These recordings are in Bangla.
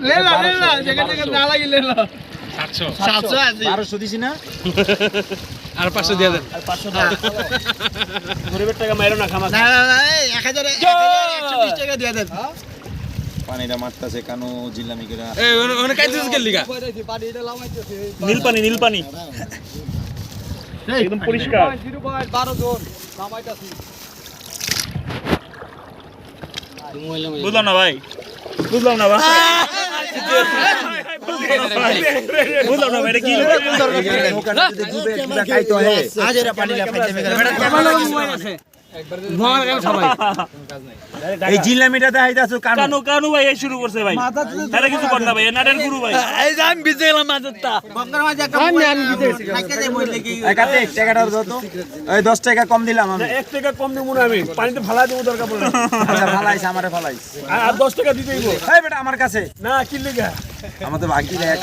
লেলা যেখানে না লাগি লেলা 700 আছে 1200 দিছি না আর 500 দিয়ে দেন আর 500 টাকা গরিবের টাকা মাইরো না খামা না 1000 টাকা দিয়ে দেন পানিটা মারতাছে কানো জিল্লামি করে এই ওনে কাইতেছ কে লিগা নীল পানি একদম পরিষ্কার 12 জন নামাইতাছি বুঝলাম না ভাই বুঝলাম না ভাই এটা কি নৌকাটা যদি ডুবে কিবা খাইতো হে আজেরা পানি লাফাইতে বেটা ভর গেল সবাই এই জিল্লামিটা দেখাইতাছো কানো কানু ভাই এই শুরু করছে ভাই তাহলে কিছু কর না ভাই এনাডের গুরু ভাই এই যে আমি ভিজে গেলাম মাথাটা গঙ্গার মাঝে একটা আমি ভিজে থাকে যাই বললে কি একাতে 1 টাকাটা দাও তো এই 10 টাকা কম দিলাম আমি 1 টাকা কম দেব না আমি পানিতে ফালা দেব দরকার পড়ে আচ্ছা ফালাইছ আমারে ফালাইছ আর 10 টাকা দিতেইব এই বেটা আমার কাছে না কি লিগা আমাদের ভাগি দেয়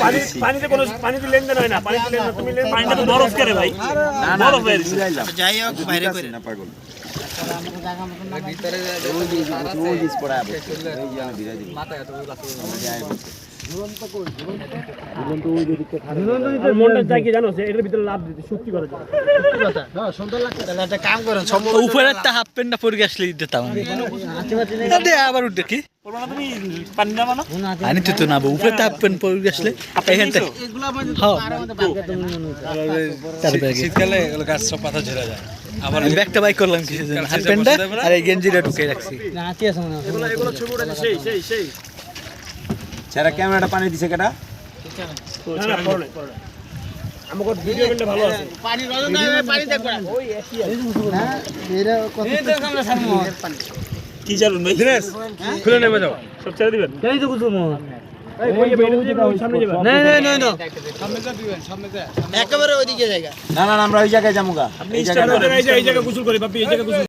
পানিতে কোনো পানিতে লেনদেন হয় না পানিতে লেনদেন তুমি লেন পানিটা তো বরফ করে ভাই না না বরফ হয়ে বুঝাইলাম যাই হোক বাইরে করে না পাগল ভিতরে ওই দিস পড়া এই যে আমি বিরাই দিব মাথায় এত লাগছে আর মনটা চাই কি জানো এর ভিতরে লাভ দিতে শক্তি করে যায় কথা হ্যাঁ সুন্দর লাগছে তাহলে একটা কাম করেন উপরে একটা হাফ প্যান্টটা পরে আসলে দিতাম আমি দে আবার উঠে কি পড়বা না তুমি পানি নামা না আনি তো না উপরে একটা হাফ প্যান্ট পরে আসলে এইখানটা এগুলা মানে হ্যাঁ আমাদের বাগে তো মনে হচ্ছে শীতকালে এগুলো গাছ সব পাতা ঝরে যায় আবার ব্যাগটা বাই করলাম কিছু হাফ প্যান্টটা আর এই গেঞ্জিটা ঢুকে রাখছি না আতি আছে মনে হয় এগুলো ছবি উঠালে সেই সেটা ক্যামেরাটা পানি দিছে কেটা না পড়ো না আমাকে ভিডিও করলে ভালো আছে পানি রজন না পানি দেখো ওই একই আছে হ্যাঁ এরা কত আমরা সামনে পানি কি চালুন ভাই দিনেশ খুলে নেবে যাও সব ছেড়ে দিবেন এই তো কিছু মন এই কই যাবে সামনে যাবে না সামনে যা দিবেন সামনে যা একেবারে ওইদিকে জায়গা না না আমরা ওই জায়গায় যামুগা আপনি স্টার্ট করেন এই জায়গা গোসল করে বাপি এই জায়গা গোসল